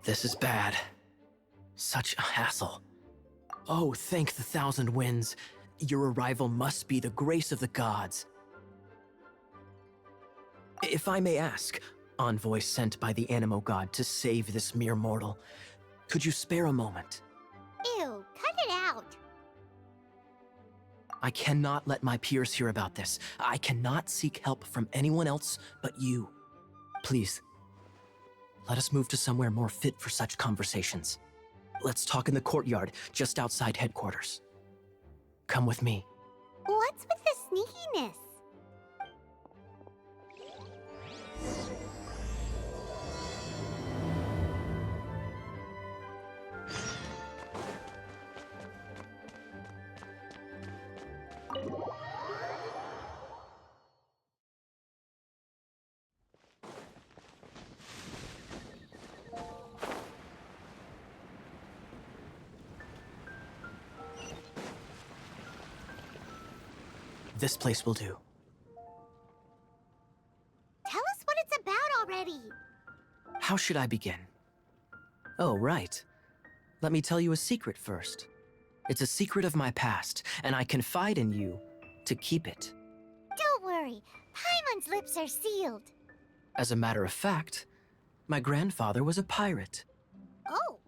This is bad. Such a hassle. Oh, thank the thousand winds. Your arrival must be the grace of the gods. If I may ask, envoy sent by the Animo god to save this mere mortal, could you spare a moment? Ew, cut it out. I cannot let my peers hear about this. I cannot seek help from anyone else but you. Please, let us move to somewhere more fit for such conversations. Let's talk in the courtyard, just outside headquarters. Come with me. What's with the sneakiness? This place will do. Tell us what it's about already. How should I begin? Oh, right. Let me tell you a secret first. It's a secret of my past, and I confide in you to keep it. Don't worry, Paimon's lips are sealed. As a matter of fact, my grandfather was a pirate. Oh,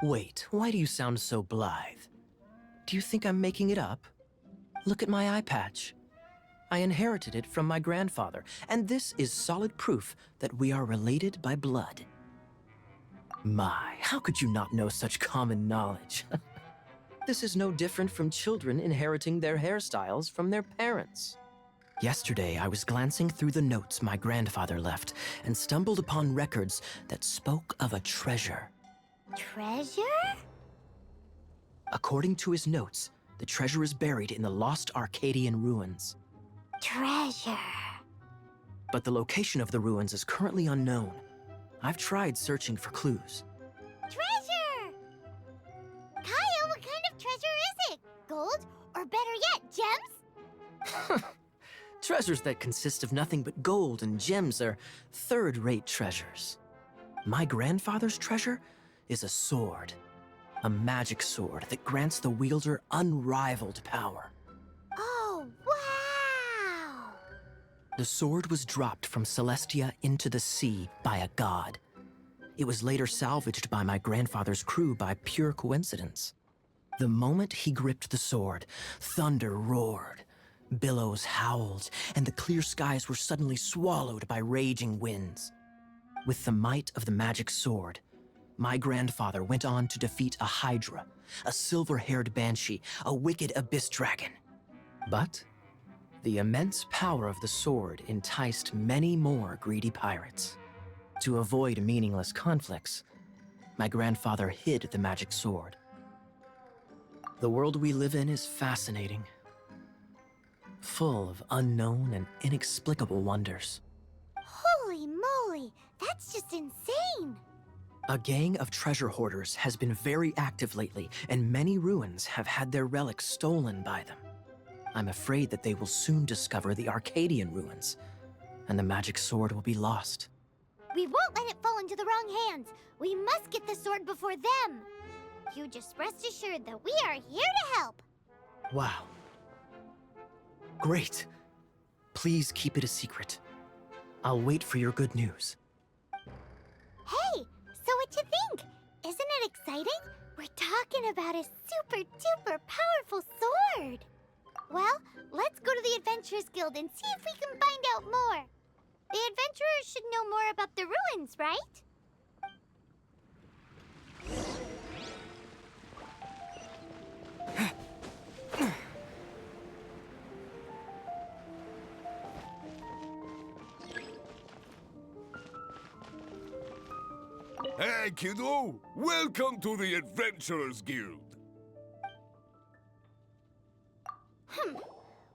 Wait, why do you sound so blithe? Do you think I'm making it up? Look at my eye patch. I inherited it from my grandfather, and this is solid proof that we are related by blood. My, how could you not know such common knowledge? This is no different from children inheriting their hairstyles from their parents. Yesterday, I was glancing through the notes my grandfather left and stumbled upon records that spoke of a treasure. treasure? According to his notes, the treasure is buried in the lost Arcadian ruins. Treasure. But the location of the ruins is currently unknown. I've tried searching for clues. Treasure! Kyle, what kind of treasure is it? Gold? Or better yet, gems? Treasures that consist of nothing but gold and gems are third-rate treasures. My grandfather's treasure is a sword. A magic sword that grants the wielder unrivaled power. Oh, wow! The sword was dropped from Celestia into the sea by a god. It was later salvaged by my grandfather's crew by pure coincidence. The moment he gripped the sword, thunder roared, billows howled, and the clear skies were suddenly swallowed by raging winds. With the might of the magic sword, my grandfather went on to defeat a hydra, a silver-haired banshee, a wicked abyss dragon. But the immense power of the sword enticed many more greedy pirates. To avoid meaningless conflicts, my grandfather hid the magic sword. The world we live in is fascinating, full of unknown and inexplicable wonders. Holy moly, that's just insane! A gang of treasure hoarders has been very active lately, and many ruins have had their relics stolen by them. I'm afraid that they will soon discover the Arcadian ruins, and the magic sword will be lost. We won't let it fall into the wrong hands. We must get the sword before them. You just rest assured that we are here to help. Wow. Great. Please keep it a secret. I'll wait for your good news. Hey, so what you think? Isn't it exciting? We're talking about a super duper powerful sword. Well, let's go to the Adventurers Guild and see if we can find out more. The adventurers should know more about the ruins, right? Hey, kiddo! Welcome to the Adventurers Guild!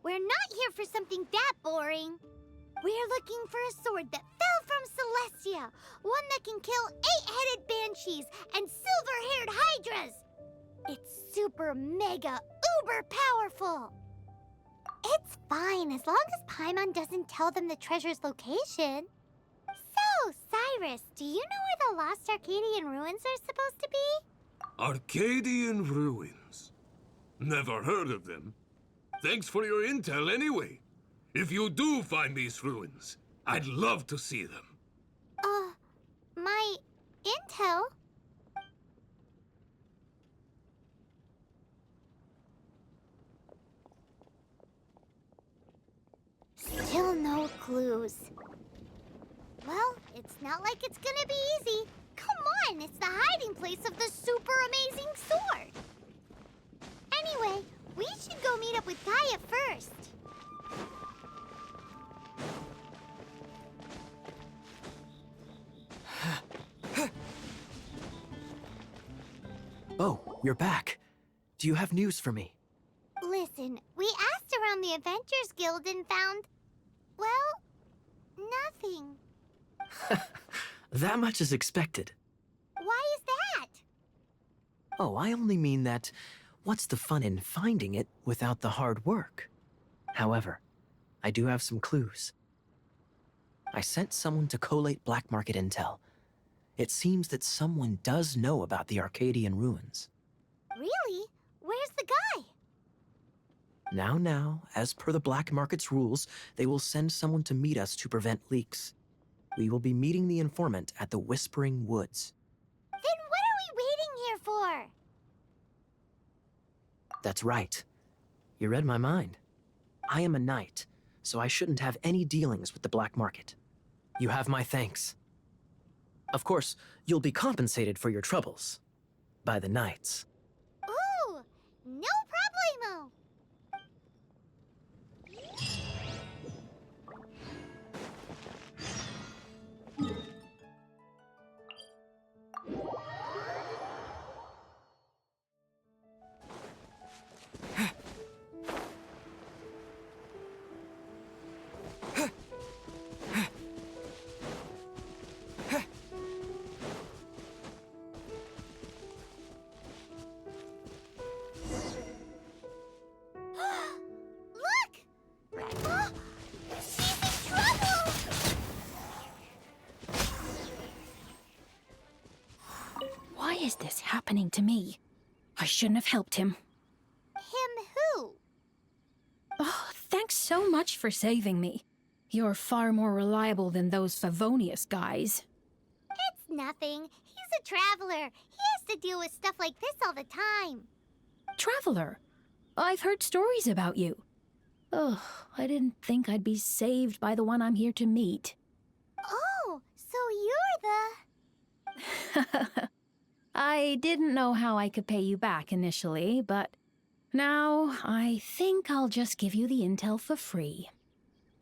We're not here for something that boring. We're looking for a sword that fell from Celestia, one that can kill 8-headed banshees and silver-haired hydras. It's super mega uber powerful. It's fine as long as Paimon doesn't tell them the treasure's location. So, Cyrus, do you know where the lost Arcadian ruins are supposed to be? Arcadian ruins. Never heard of them. Thanks for your intel anyway. If you do find these ruins, I'd love to see them. My intel? Still no clues. Well, it's not like it's gonna be easy. Come on, it's the hiding place of the super amazing sword. Anyway, we should go meet up with Gaia first. Oh, you're back. Do you have news for me? Listen, we asked around the Adventures Guild and found, well, nothing. That much is expected. Why is that? Oh, I only mean that what's the fun in finding it without the hard work? However, I do have some clues. I sent someone to collate black market intel. It seems that someone does know about the Arcadian ruins. Really? Where's the guy? Now, as per the black market's rules, they will send someone to meet us to prevent leaks. We will be meeting the informant at the Whispering Woods. Then what are we waiting here for? That's right. You read my mind. I am a knight, so I shouldn't have any dealings with the black market. You have my thanks. Of course, you'll be compensated for your troubles. By the knights. Ooh, no problemo. Look! Oh, she's in trouble! Why is this happening to me? I shouldn't have helped him. Him who? Oh, thanks so much for saving me. You're far more reliable than those Favonius guys. It's nothing. He's a traveler. He has to deal with stuff like this all the time. Traveler, I've heard stories about you. Ugh, I didn't think I'd be saved by the one I'm here to meet. Oh, so you're the... I didn't know how I could pay you back initially, but now I think I'll just give you the intel for free.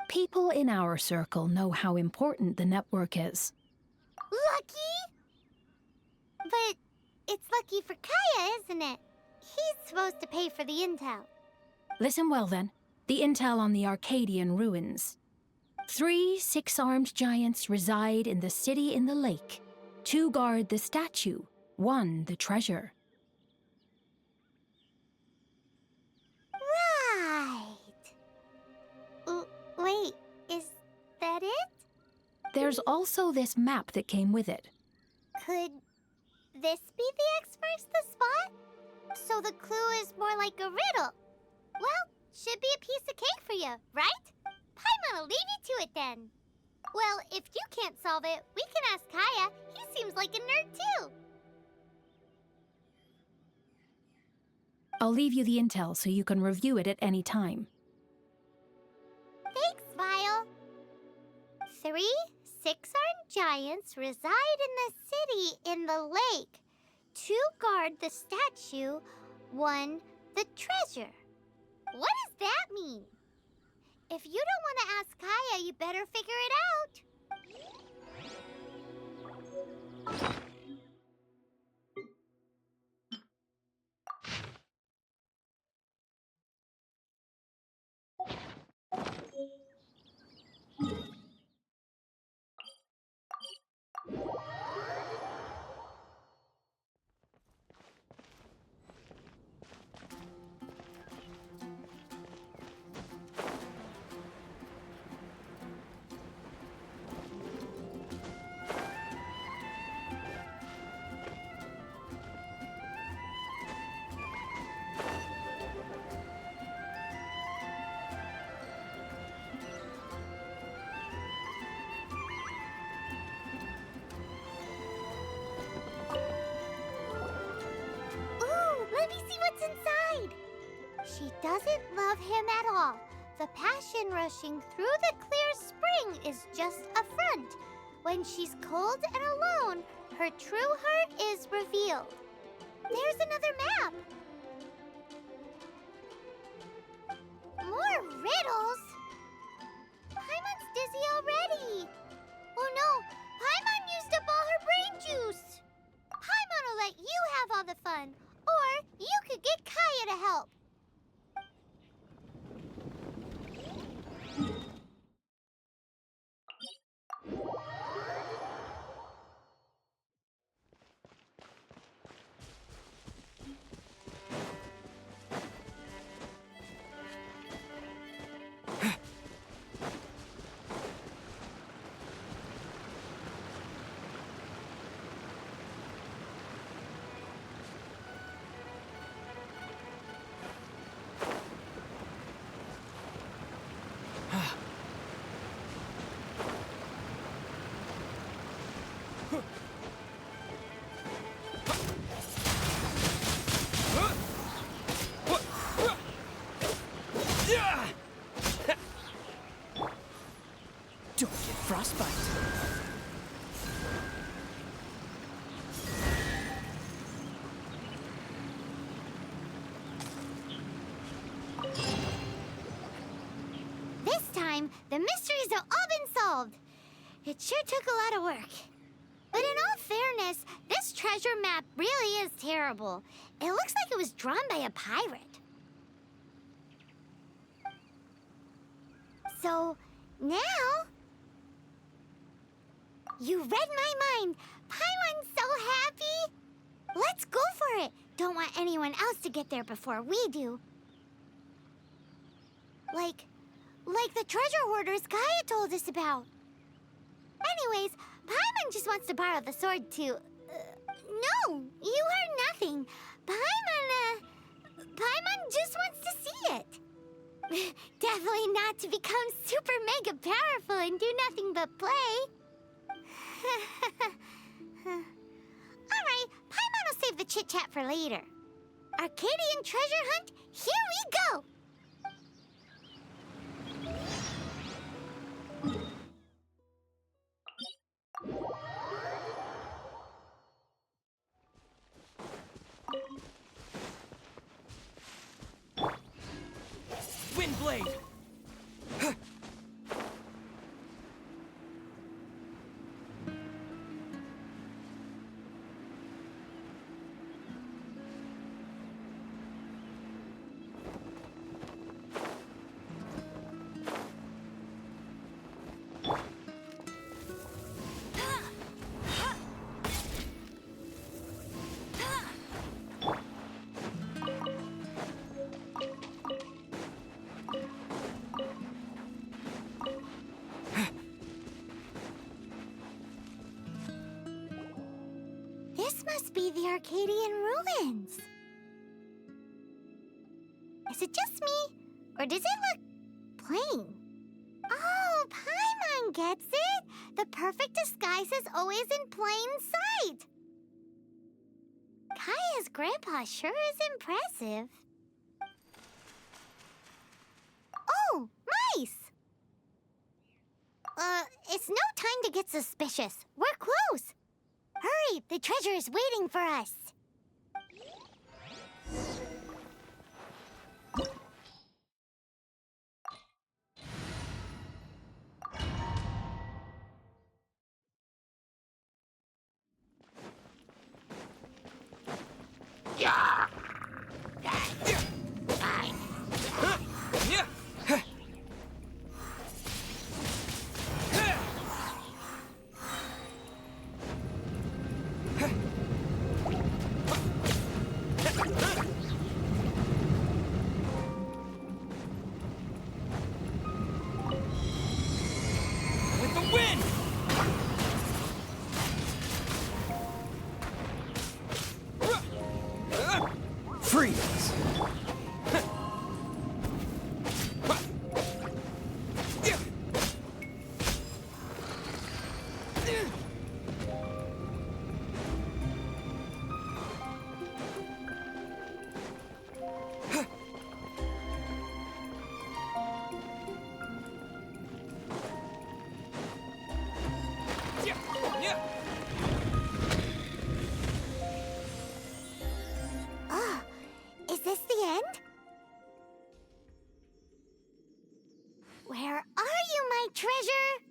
People in our circle know how important the network is. Lucky? But it's lucky for Kaya, isn't it? He's supposed to pay for the intel. Listen well then. The intel on the Arcadian ruins. 3 6-armed giants reside in the city in the lake. 2 guard the statue, 1 the treasure. Right. Wait, is that it? There's also this map that came with it. Could this be the X marks the spot? So the clue is more like a riddle. Well, should be a piece of cake for you, right? Paimon will leave you to it then. Well, if you can't solve it, we can ask Kaya. He seems like a nerd too. I'll leave you the intel so you can review it at any time. Thanks, Vile. 3 6-armed giants reside in the city in the lake. 2 guard the statue, 1 the treasure. What does that mean? If you don't want to ask Kaya, you better figure it out. She doesn't love him at all. The passion rushing through the clear spring is just a front. When she's cold and alone, her true heart is revealed. There's another map. More riddles? Paimon's dizzy already. Oh no, Paimon used up all her brain juice. Paimon will let you have all the fun, or you could get Kaya to help. Don't get frostbite. This time, the mysteries have all been solved. It sure took a lot of work. But in all fairness, this treasure map really is terrible. It looks like it was drawn by a pirate. So, now... You read my mind. Paimon's so happy. Let's go for it. Don't want anyone else to get there before we do. Like the treasure hoarders Kaya told us about. Anyways, Paimon just wants to borrow the sword to... no, you heard nothing. Paimon just wants to see it. Definitely not to become super mega powerful and do nothing but play. Alright, Paimon will save the chit-chat for later. Arcadian treasure hunt, here we go! Windblade! This must be the Arcadian ruins. Is it just me, or does it look plain? Oh, Paimon gets it! The perfect disguise is always in plain sight! Kaya's grandpa sure is impressive. Oh, mice! It's no time to get suspicious. We're close. Hurry, the treasure is waiting for us. Freeze! Oh, is this the end? Where are you, my treasure?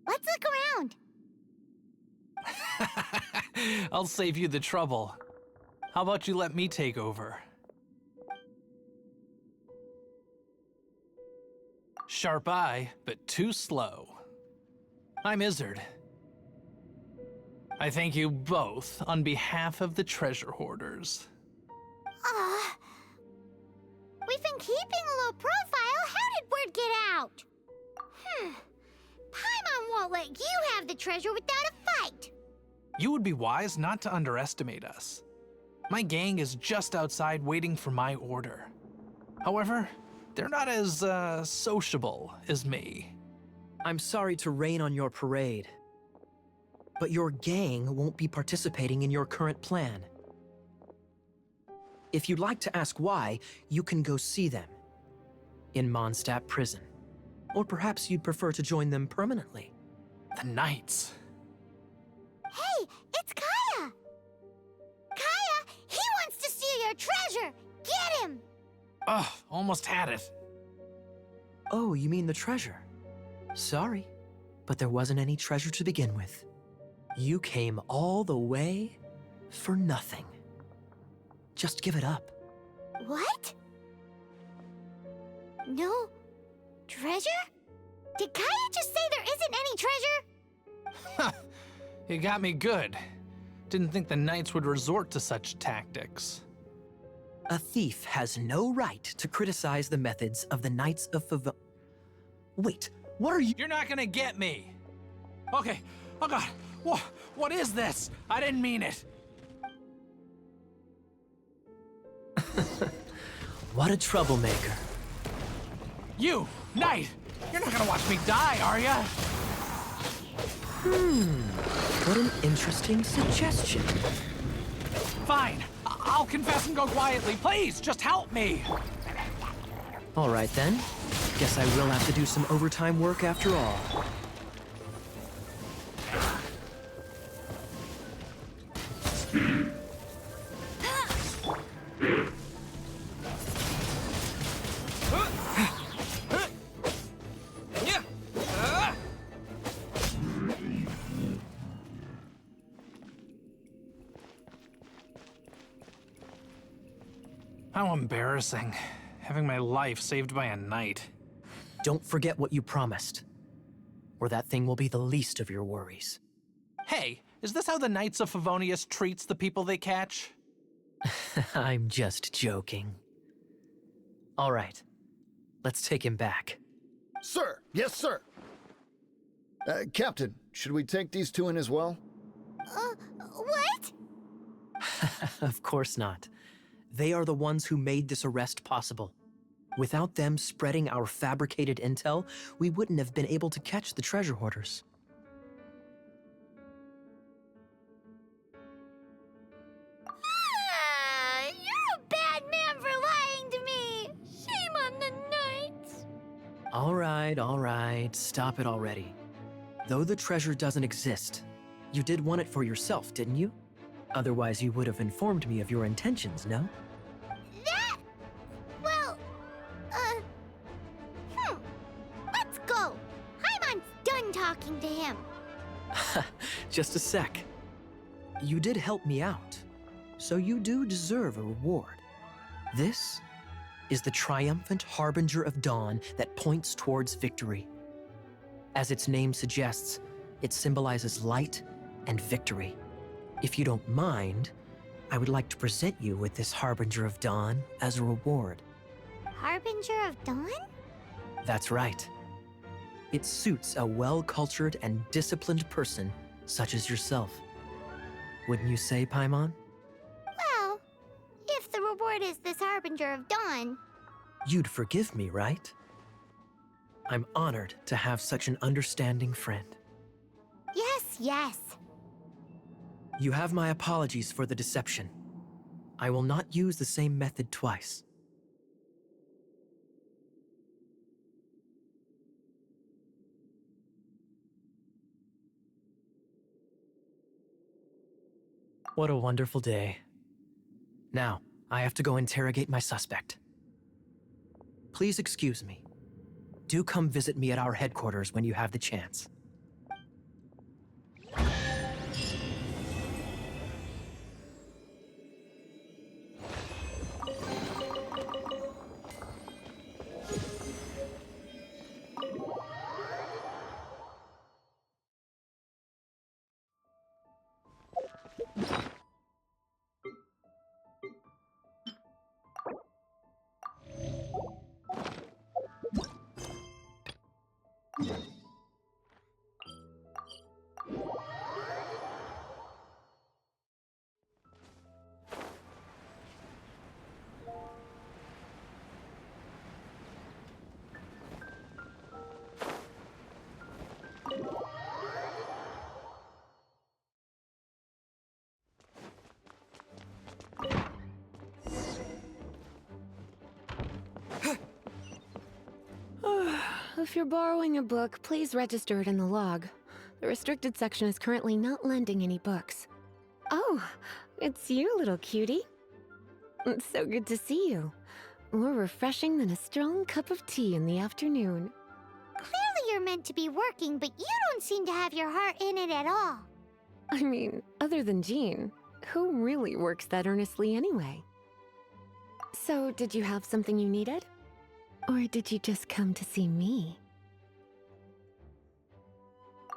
Let's look around. I'll save you the trouble. How about you let me take over? Sharp eye, but too slow. I'm Izzard. I thank you both on behalf of the treasure hoarders. We've been keeping a low profile. How did word get out? Paimon won't let you have the treasure without a fight. You would be wise not to underestimate us. My gang is just outside waiting for my order. However, they're not as, sociable as me. I'm sorry to rain on your parade, but your gang won't be participating in your current plan. If you'd like to ask why, you can go see them in Mondstadt prison. Or perhaps you'd prefer to join them permanently. The Knights. Hey, it's Kaya! Kaya, he wants to steal your treasure! Get him! Ugh, almost had it. Oh, you mean the treasure? Sorry, but there wasn't any treasure to begin with. You came all the way for nothing. Just give it up. What? No treasure? Did Kaya just say there isn't any treasure? You got me good. Didn't think the Knights would resort to such tactics. A thief has no right to criticize the methods of the Knights of Wait, what are you? You're not gonna get me. Okay, oh god, what is this? I didn't mean it. What a troublemaker. You, Knight, you're not gonna watch me die, are ya? What an interesting suggestion. Fine, I'll confess and go quietly. Please, just help me. All right then. Guess I will have to do some overtime work after all. How embarrassing, having my life saved by a knight. Don't forget what you promised, or that thing will be the least of your worries. Hey, is this how the Knights of Favonius treats the people they catch? I'm just joking. All right, let's take him back. Sir! Yes, sir! Captain, should we take these two in as well? What? Of course not. They are the ones who made this arrest possible. Without them spreading our fabricated intel, we wouldn't have been able to catch the treasure hoarders. You're a bad man for lying to me! Shame on the Knights! All right, stop it already. Though the treasure doesn't exist, you did want it for yourself, didn't you? Otherwise, you would have informed me of your intentions, no? That... well... Let's go! Haimon's done talking to him. Just a sec. You did help me out, so you do deserve a reward. This is the triumphant harbinger of dawn that points towards victory. As its name suggests, it symbolizes light and victory. If you don't mind, I would like to present you with this harbinger of dawn as a reward. Harbinger of Dawn? That's right. It suits a well-cultured and disciplined person such as yourself. Wouldn't you say, Paimon? Well, if the reward is this Harbinger of Dawn... You'd forgive me, right? I'm honored to have such an understanding friend. Yes. You have my apologies for the deception. I will not use the same method twice. What a wonderful day. Now, I have to go interrogate my suspect. Please excuse me. Do come visit me at our headquarters when you have the chance. If you're borrowing a book, please register it in the log. The restricted section is currently not lending any books. Oh, it's you, little cutie. It's so good to see you. More refreshing than a strong cup of tea in the afternoon. Clearly you're meant to be working, but you don't seem to have your heart in it at all. I mean, other than Jean, who really works that earnestly anyway? So, did you have something you needed? Or did you just come to see me?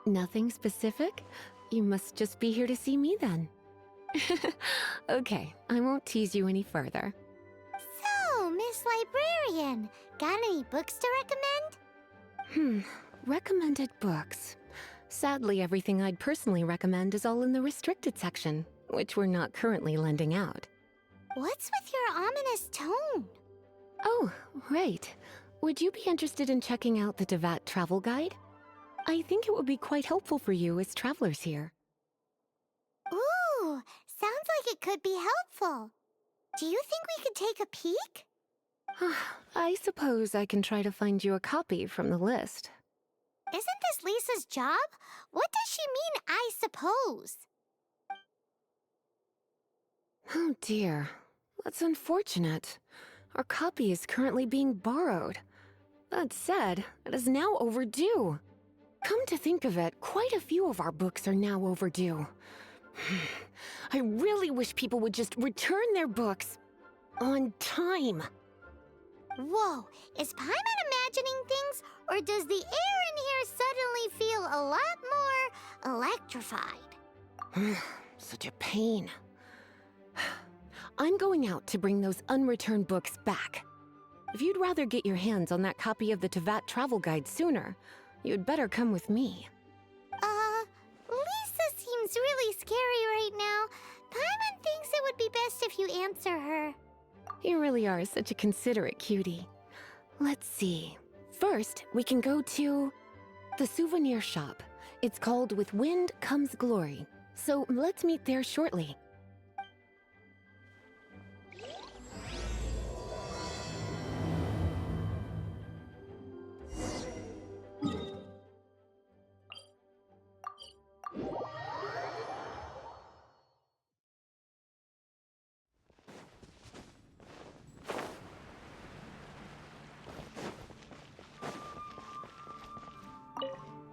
Nothing specific? You must just be here to see me then. Okay, I won't tease you any further. So, Miss Librarian, got any books to recommend? Recommended books. Sadly, everything I'd personally recommend is all in the restricted section, which we're not currently lending out. What's with your ominous tone? Oh, right. Would you be interested in checking out the Devat travel guide? I think it would be quite helpful for you as travelers here. Ooh, sounds like it could be helpful. Do you think we could take a peek? I suppose I can try to find you a copy from the list. Isn't this Lisa's job? What does she mean, I suppose? Oh dear, that's unfortunate. Our copy is currently being borrowed. That said, it is now overdue. Come to think of it, quite a few of our books are now overdue. I really wish people would just return their books on time. Whoa, is Paimon imagining things, or does the air in here suddenly feel a lot more electrified? Such a pain. I'm going out to bring those unreturned books back. If you'd rather get your hands on that copy of the Tevat travel guide sooner, you'd better come with me. Lisa seems really scary right now. Paimon thinks it would be best if you answer her. You really are such a considerate cutie. Let's see. First, we can go to the souvenir shop. It's called With Wind Comes Glory. So let's meet there shortly.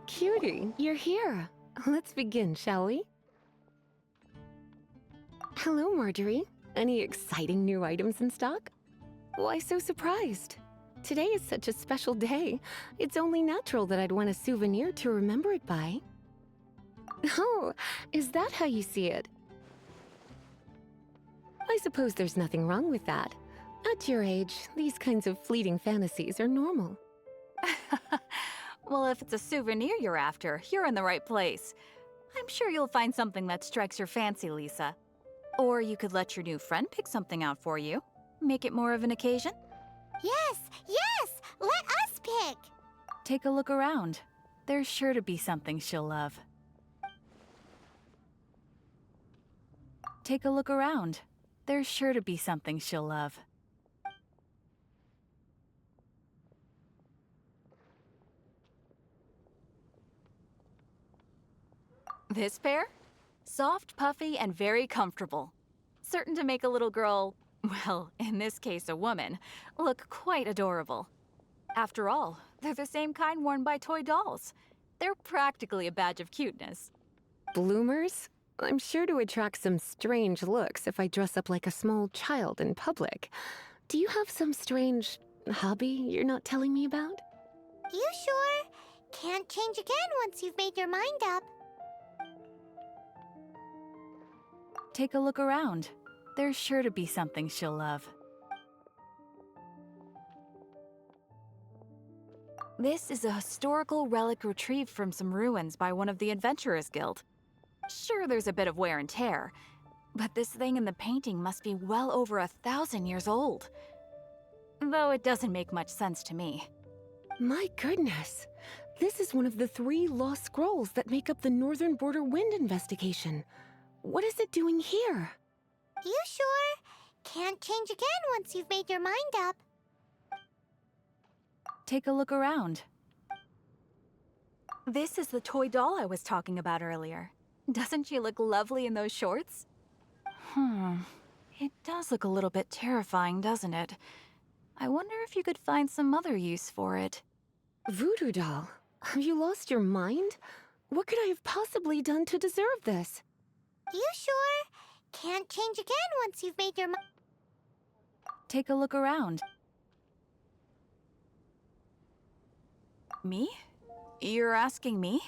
Cutie, you're here. Let's begin, shall we? Hello, Marjorie. Any exciting new items in stock? Why so surprised? Today is such a special day. It's only natural that I'd want a souvenir to remember it by. Oh, is that how you see it? I suppose there's nothing wrong with that. At your age, these kinds of fleeting fantasies are normal. Well, if it's a souvenir you're after, you're in the right place. I'm sure you'll find something that strikes your fancy, Lisa. Or you could let your new friend pick something out for you. Make it more of an occasion. Yes, yes! Let us pick! Take a look around. There's sure to be something she'll love. Take a look around. There's sure to be something she'll love. This pair? Soft, puffy, and very comfortable. Certain to make a little girl, well, in this case a woman, look quite adorable. After all, they're the same kind worn by toy dolls. They're practically a badge of cuteness. Bloomers? I'm sure to attract some strange looks if I dress up like a small child in public. Do you have some strange hobby you're not telling me about? You sure? Can't change again once you've made your mind up. Take a look around. There's sure to be something she'll love. This is a historical relic retrieved from some ruins by one of the Adventurers Guild. Sure, there's a bit of wear and tear, but this thing in the painting must be well over 1,000 years old. Though it doesn't make much sense to me. My goodness. This is one of the 3 lost scrolls that make up the Northern Border Wind investigation. What is it doing here? You sure? Can't change again once you've made your mind up. Take a look around. This is the toy doll I was talking about earlier. Doesn't she look lovely in those shorts? It does look a little bit terrifying, doesn't it? I wonder if you could find some other use for it. Voodoo doll, have you lost your mind? What could I have possibly done to deserve this? You sure? Can't change again once you've made your mind. Take a look around. Me? You're asking me?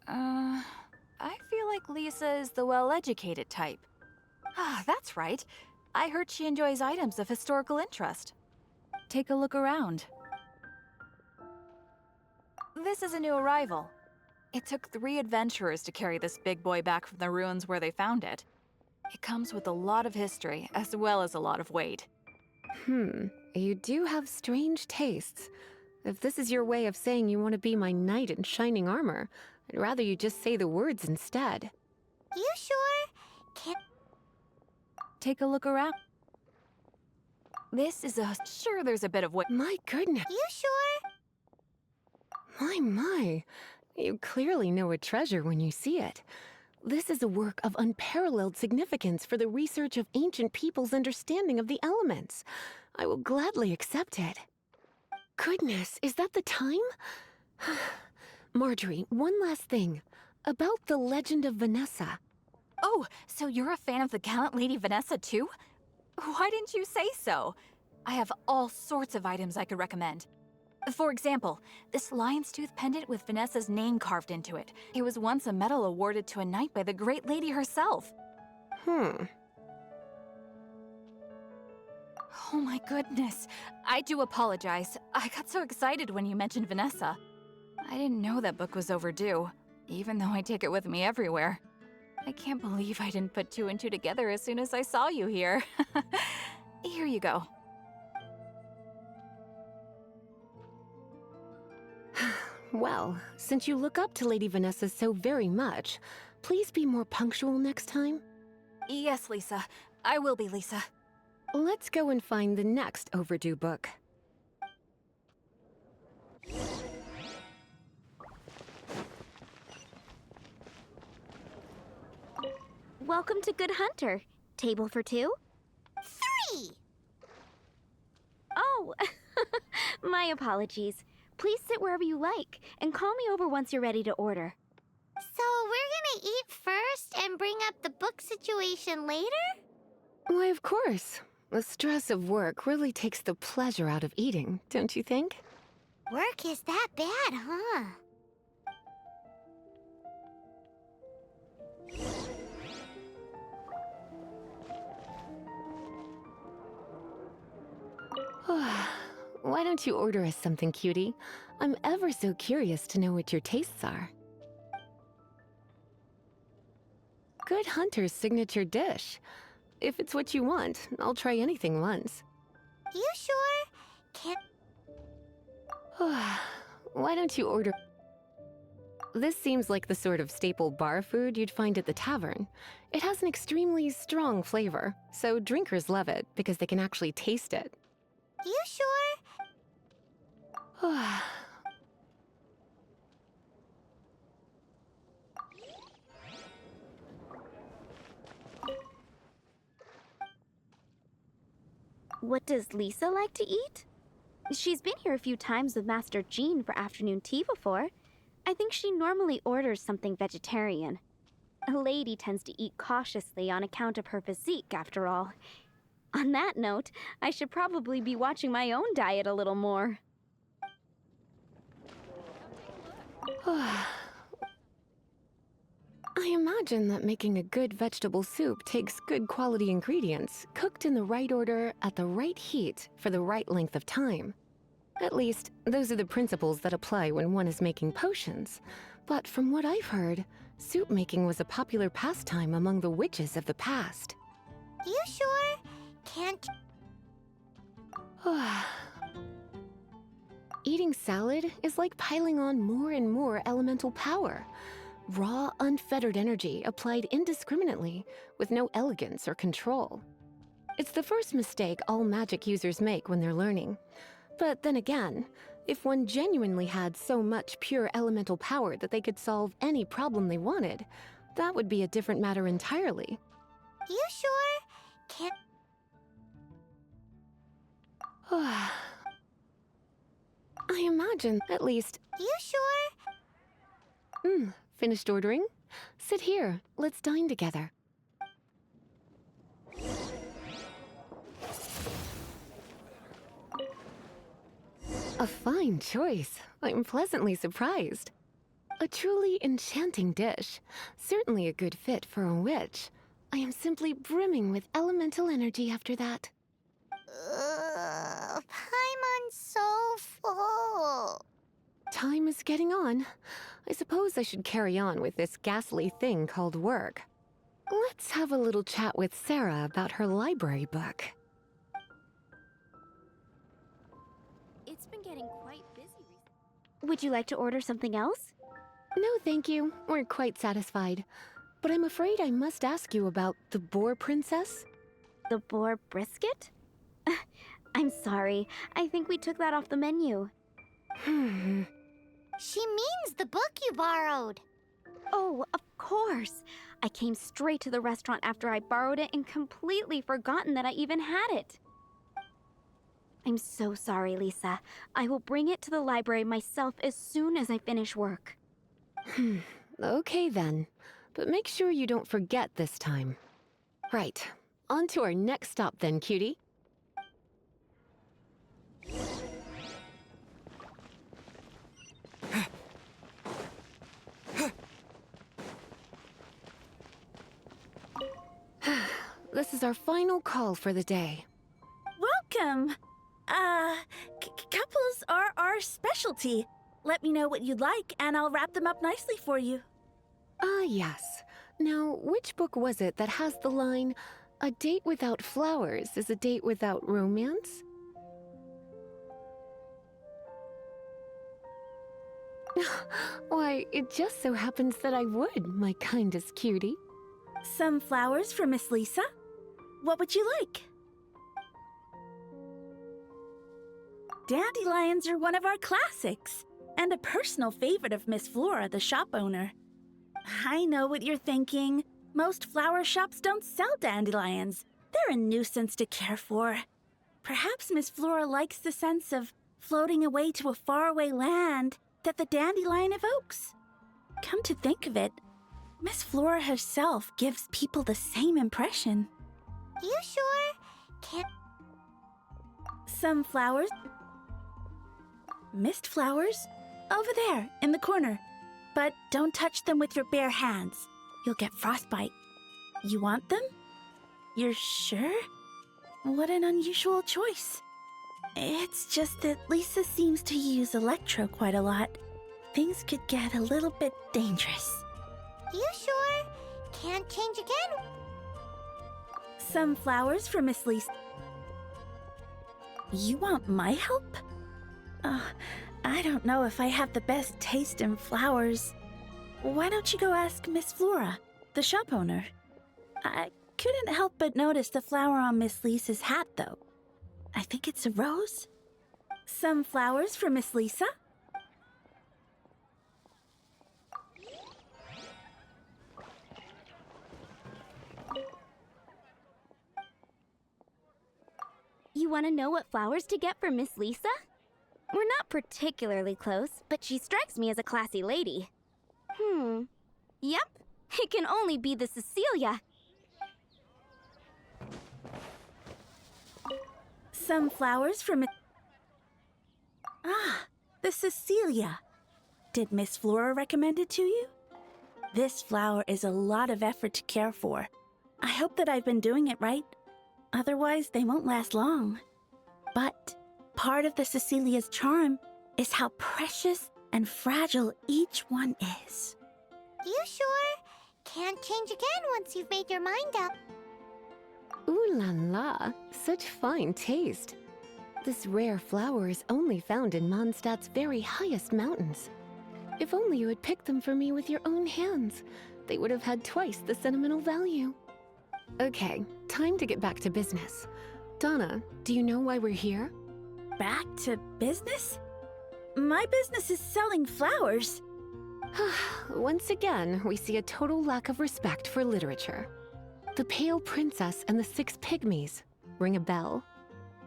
I feel like Lisa is the well-educated type. Ah, that's right. I heard she enjoys items of historical interest. Take a look around. This is a new arrival. It took 3 adventurers to carry this big boy back from the ruins where they found it. It comes with a lot of history, as well as a lot of weight. You do have strange tastes. If this is your way of saying you want to be my knight in shining armor, I'd rather you just say the words instead. You sure? Can't. Take a look around. This is sure, there's a bit of weight. My goodness. You sure? My. You clearly know a treasure when you see it. This is a work of unparalleled significance for the research of ancient people's understanding of the elements. I will gladly accept it. Goodness, is that the time? Marjorie, one last thing. About the legend of Vanessa. Oh, so you're a fan of the gallant Lady Vanessa too? Why didn't you say so? I have all sorts of items I could recommend. For example, this lion's tooth pendant with Vanessa's name carved into it. It was once a medal awarded to a knight by the great lady herself. Oh my goodness. I do apologize. I got so excited when you mentioned Vanessa. I didn't know that book was overdue, even though I take it with me everywhere. I can't believe I didn't put 2 and 2 together as soon as I saw you here. Here you go. Well, since you look up to Lady Vanessa so very much, please be more punctual next time. Yes, Lisa. I will be, Lisa. Let's go and find the next overdue book. Welcome to Good Hunter. Table for 2? 3! Oh, my apologies. Please sit wherever you like, and call me over once you're ready to order. So we're gonna eat first and bring up the book situation later? Why, of course. The stress of work really takes the pleasure out of eating, don't you think? Work is that bad, huh? Why don't you order us something, cutie? I'm ever so curious to know what your tastes are. Good Hunter's signature dish. If it's what you want, I'll try anything once. You sure? Can't. Why don't you order... This seems like the sort of staple bar food you'd find at the tavern. It has an extremely strong flavor, so drinkers love it because they can actually taste it. You sure? What does Lisa like to eat? She's been here a few times with Master Jean for afternoon tea before. I think she normally orders something vegetarian. A lady tends to eat cautiously on account of her physique, after all. On that note, I should probably be watching my own diet a little more. I imagine that making a good vegetable soup takes good quality ingredients, cooked in the right order, at the right heat, for the right length of time. At least, those are the principles that apply when one is making potions. But from what I've heard, soup making was a popular pastime among the witches of the past. You sure? Can't... Eating salad is like piling on more and more elemental power. Raw, unfettered energy applied indiscriminately, with no elegance or control. It's the first mistake all magic users make when they're learning. But then again, if one genuinely had so much pure elemental power that they could solve any problem they wanted, that would be a different matter entirely. You sure? Can't... I imagine, at least... You sure? Finished ordering? Sit here. Let's dine together. A fine choice. I'm pleasantly surprised. A truly enchanting dish. Certainly a good fit for a witch. I am simply brimming with elemental energy after that. Paimon's so full. Time is getting on. I suppose I should carry on with this ghastly thing called work. Let's have a little chat with Sarah about her library book. It's been getting quite busy recently. Would you like to order something else? No, thank you. We're quite satisfied. But I'm afraid I must ask you about the boar princess. The boar brisket? I'm sorry. I think we took that off the menu. She means the book you borrowed. Oh, of course. I came straight to the restaurant after I borrowed it and completely forgotten that I even had it. I'm so sorry, Lisa. I will bring it to the library myself as soon as I finish work. Okay then. But make sure you don't forget this time. Right. On to our next stop then, cutie. This is our final call for the day. Welcome! Couples are our specialty. Let me know what you'd like, and I'll wrap them up nicely for you. Yes. Now, which book was it that has the line, "A date without flowers is a date without romance"? Why, it just so happens that I would, my kindest cutie. Some flowers for Miss Lisa? What would you like? Dandelions are one of our classics, and a personal favorite of Miss Flora, the shop owner. I know what you're thinking. Most flower shops don't sell dandelions. They're a nuisance to care for. Perhaps Miss Flora likes the sense of floating away to a faraway land that the dandelion evokes. Come to think of it, Miss Flora herself gives people the same impression. You sure? Can't... Some flowers... Mist flowers? Over there, in the corner. But don't touch them with your bare hands. You'll get frostbite. You want them? You're sure? What an unusual choice. It's just that Lisa seems to use electro quite a lot. Things could get a little bit dangerous. You sure? Can't change again? Some flowers for Miss Lisa. You want my help? I don't know if I have the best taste in flowers. Why don't you go ask Miss Flora, the shop owner? I couldn't help but notice the flower on Miss Lisa's hat, though. I think it's a rose. Some flowers for Miss Lisa? You want to know what flowers to get for Miss Lisa? We're not particularly close, but she strikes me as a classy lady. Yep, it can only be the Cecilia. Some flowers from... Ah, the Cecilia. Did Miss Flora recommend it to you? This flower is a lot of effort to care for. I hope that I've been doing it right. Otherwise, they won't last long. But part of the Cecilia's charm is how precious and fragile each one is. You sure? Can't change again once you've made your mind up. Ooh la la, such fine taste. This rare flower is only found in Mondstadt's very highest mountains. If only you had picked them for me with your own hands, they would have had twice the sentimental value. Okay, time to get back to business. Donna, do you know why we're here? Back to business? My business is selling flowers. Once again, we see a total lack of respect for literature. The Pale Princess and the Six Pygmies. Ring a bell?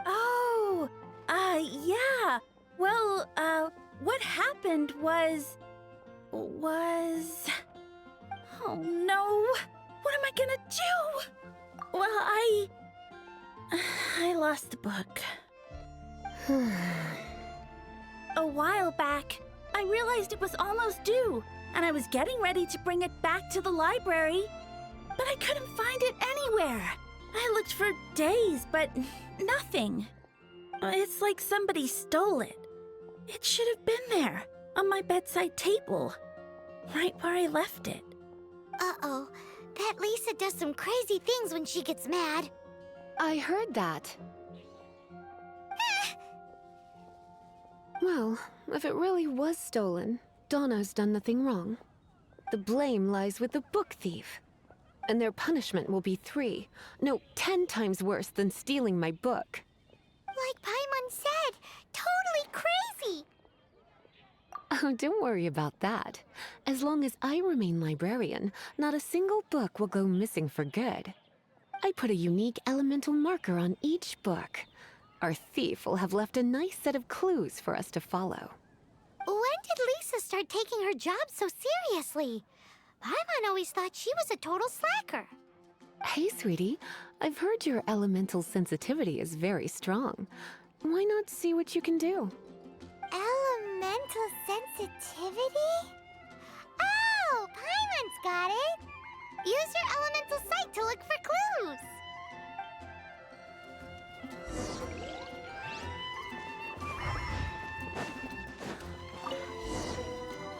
Oh, yeah. Well, what happened was... Oh no! What am I gonna do? Well, I lost the book. A while back, I realized it was almost due, and I was getting ready to bring it back to the library, but I couldn't find it anywhere. I looked for days, but nothing. It's like somebody stole it. It should have been there, on my bedside table, right where I left it. Uh-oh. That Lisa does some crazy things when she gets mad. I heard that. Well, if it really was stolen, Donna's done nothing wrong. The blame lies with the book thief. And their punishment will be 10 times worse than stealing my book. Like Paimon said, totally crazy. Oh, don't worry about that. As long as I remain librarian, not a single book will go missing for good. I put a unique elemental marker on each book. Our thief will have left a nice set of clues for us to follow. When did Lisa start taking her job so seriously? Paimon always thought she was a total slacker. Hey, sweetie. I've heard your elemental sensitivity is very strong. Why not see what you can do? Elemental sensitivity? Oh, Paimon's got it! Use your elemental sight to look for clues!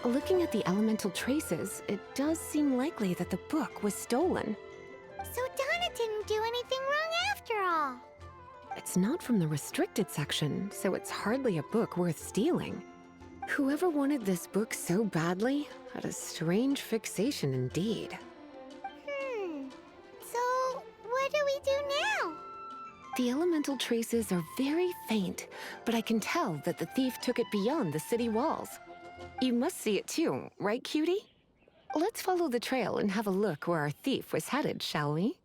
Looking at the elemental traces, it does seem likely that the book was stolen. So Donna didn't do anything wrong after all. It's not from the restricted section, so it's hardly a book worth stealing. Whoever wanted this book so badly had a strange fixation indeed. So what do we do now? The elemental traces are very faint, but I can tell that the thief took it beyond the city walls. You must see it too, right, cutie? Let's follow the trail and have a look where our thief was headed, shall we?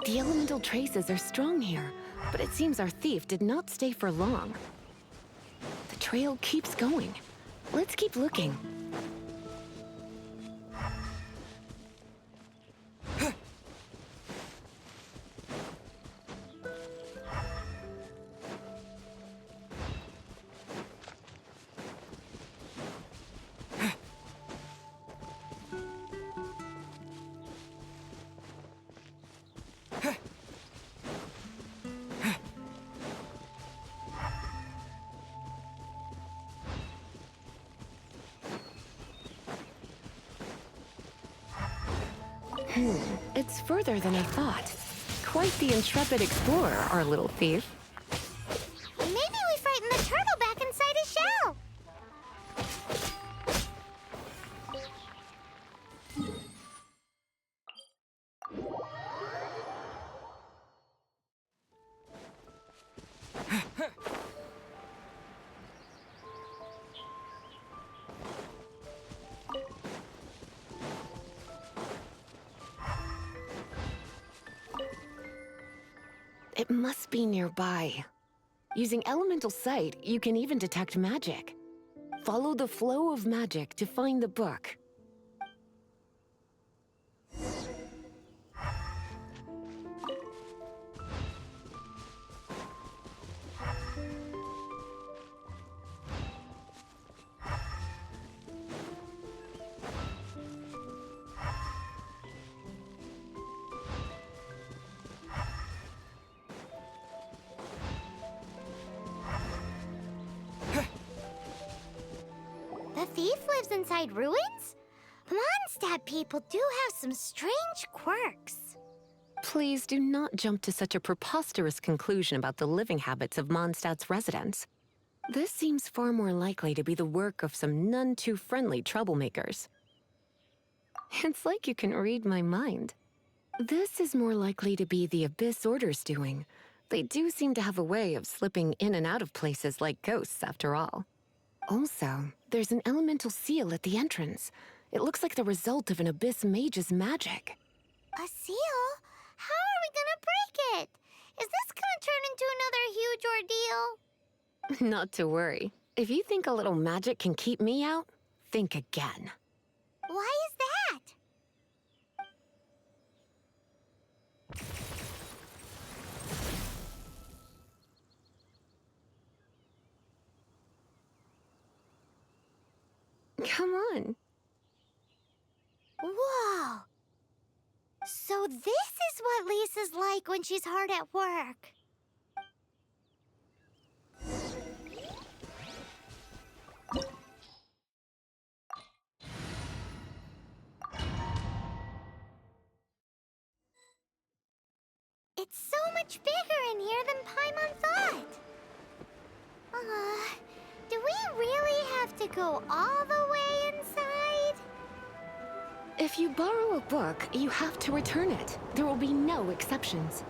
The elemental traces are strong here, but it seems our thief did not stay for long. The trail keeps going. Let's keep looking. It's further than I thought. Quite the intrepid explorer, our little thief. Maybe we frightened the turtle back inside his shell. It must be nearby. Using elemental sight, you can even detect magic. Follow the flow of magic to find the book. The thief lives inside ruins? Mondstadt people do have some strange quirks. Please do not jump to such a preposterous conclusion about the living habits of Mondstadt's residents. This seems far more likely to be the work of some none too friendly troublemakers. It's like you can read my mind. This is more likely to be the Abyss Order's doing. They do seem to have a way of slipping in and out of places like ghosts, after all. Also, there's an elemental seal at the entrance. It looks like the result of an Abyss Mage's magic. A seal? How are we gonna break it? Is this gonna turn into another huge ordeal? Not to worry. If you think a little magic can keep me out, think again. Why is that? Come on. Whoa! So this is what Lisa's like when she's hard at work. It's so much bigger in here than Paimon thought. Do we really have to go all the way inside? If you borrow a book, you have to return it. There will be no exceptions.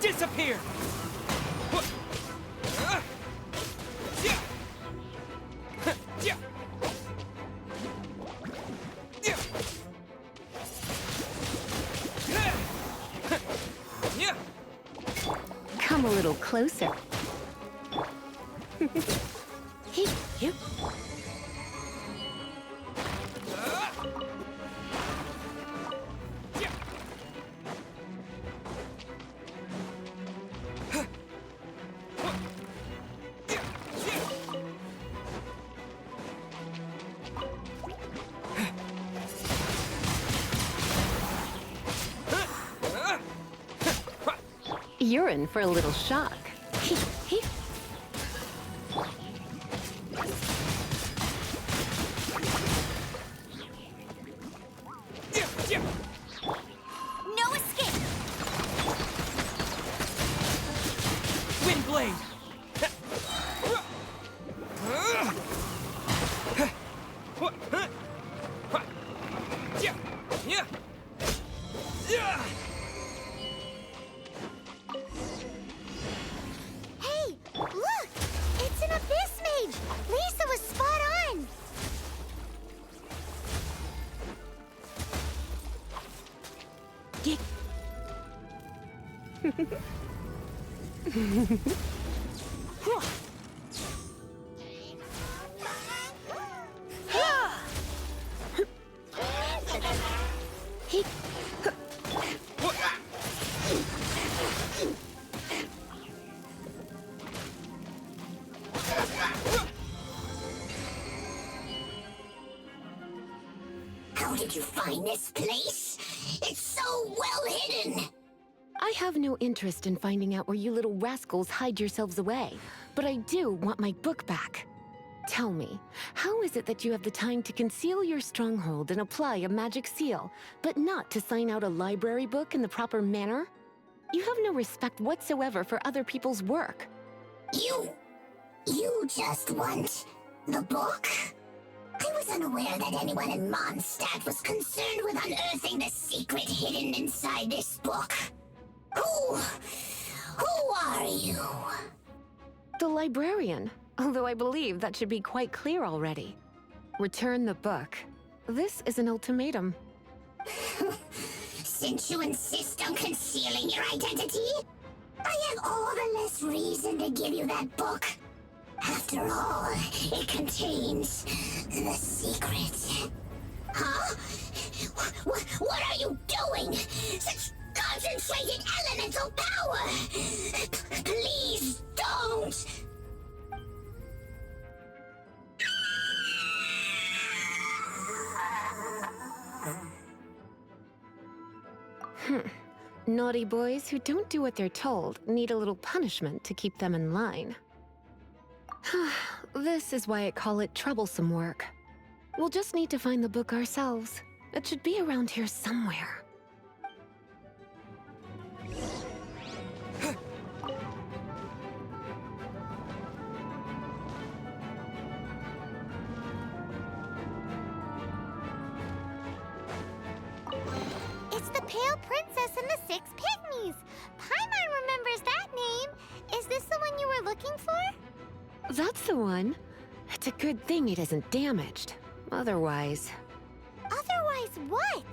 Disappear! Come a little closer. Hey, you. You're in for a little shock. No escape! Windblade! Hey, look! It's an abyss mage! Lisa was spot on! How did you find this place? It's so well hidden! I have no interest in finding out where you little rascals hide yourselves away, but I do want my book back. Tell me, how is it that you have the time to conceal your stronghold and apply a magic seal, but not to sign out a library book in the proper manner? You have no respect whatsoever for other people's work. You just want the book? I was unaware that anyone in Mondstadt was concerned with unearthing the secret hidden inside this book. Who are you? The librarian, although I believe that should be quite clear already. Return the book. This is an ultimatum. Since you insist on concealing your identity, I have all the less reason to give you that book. After all, it contains the secret. Huh? What are you doing? Such concentrated elemental power! Please don't! Naughty boys who don't do what they're told need a little punishment to keep them in line. This is why I call it troublesome work. We'll just need to find the book ourselves. It should be around here somewhere. It's the Pale Princess and the Six Pygmies! Paimon remembers that name! Is this the one you were looking for? That's the one. It's a good thing it isn't damaged. Otherwise... Otherwise what?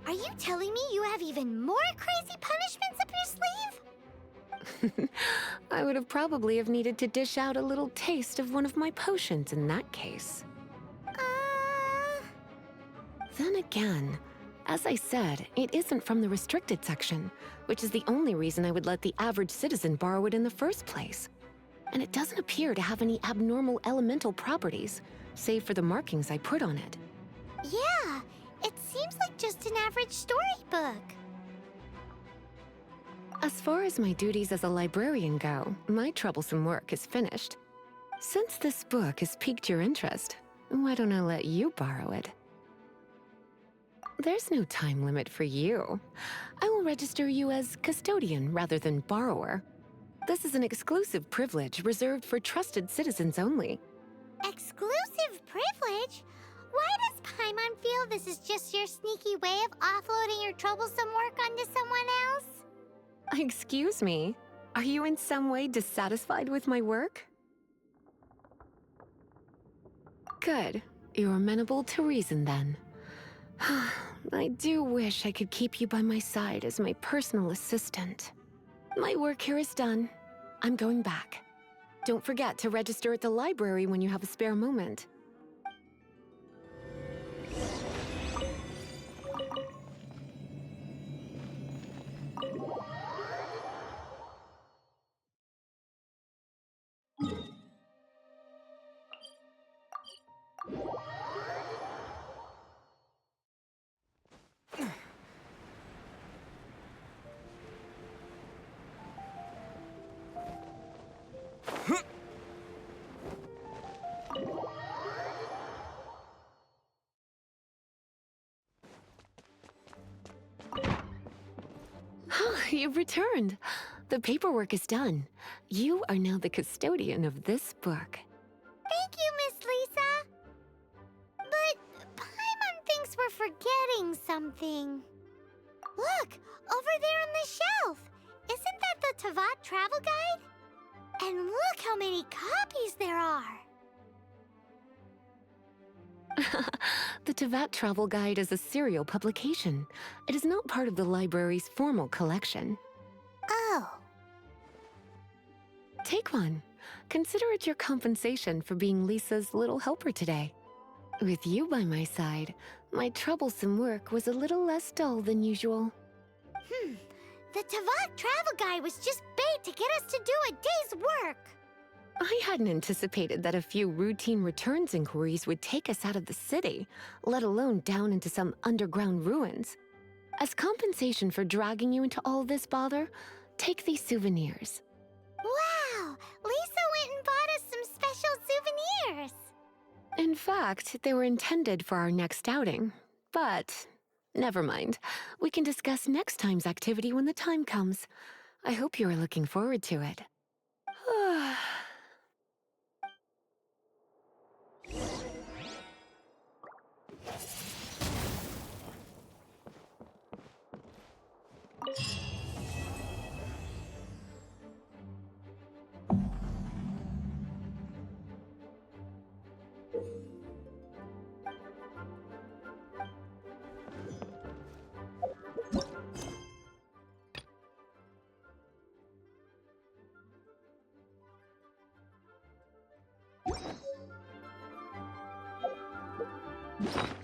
Are you telling me you have even more crazy punishments up your sleeve? I would have probably have needed to dish out a little taste of one of my potions in that case. Then again, as I said, it isn't from the restricted section, which is the only reason I would let the average citizen borrow it in the first place. And it doesn't appear to have any abnormal elemental properties, save for the markings I put on it. Yeah, it seems like just an average storybook. As far as my duties as a librarian go, my troublesome work is finished. Since this book has piqued your interest, why don't I let you borrow it? There's no time limit for you. I will register you as custodian rather than borrower. This is an exclusive privilege reserved for trusted citizens only. Exclusive privilege? Why does Paimon feel this is just your sneaky way of offloading your troublesome work onto someone else? Excuse me, are you in some way dissatisfied with my work? Good. You're amenable to reason then. I do wish I could keep you by my side as my personal assistant. My work here is done. I'm going back. Don't forget to register at the library when you have a spare moment. You've returned. The paperwork is done. You are now the custodian of this book. Thank you, Miss Lisa. But Paimon thinks we're forgetting something. Look, over there on the shelf. Isn't that the Tavat travel guide? And look how many copies there are. The Tavat Travel Guide is a serial publication. It is not part of the library's formal collection. Oh. Take one. Consider it your compensation for being Lisa's little helper today. With you by my side, my troublesome work was a little less dull than usual. The Tavat travel guide was just bait to get us to do a day's work. I hadn't anticipated that a few routine returns inquiries would take us out of the city, let alone down into some underground ruins. As compensation for dragging you into all this bother, take these souvenirs. Wow! Lisa went and bought us some special souvenirs. In fact, they were intended for our next outing. But never mind. We can discuss next time's activity when the time comes. I hope you are looking forward to it. You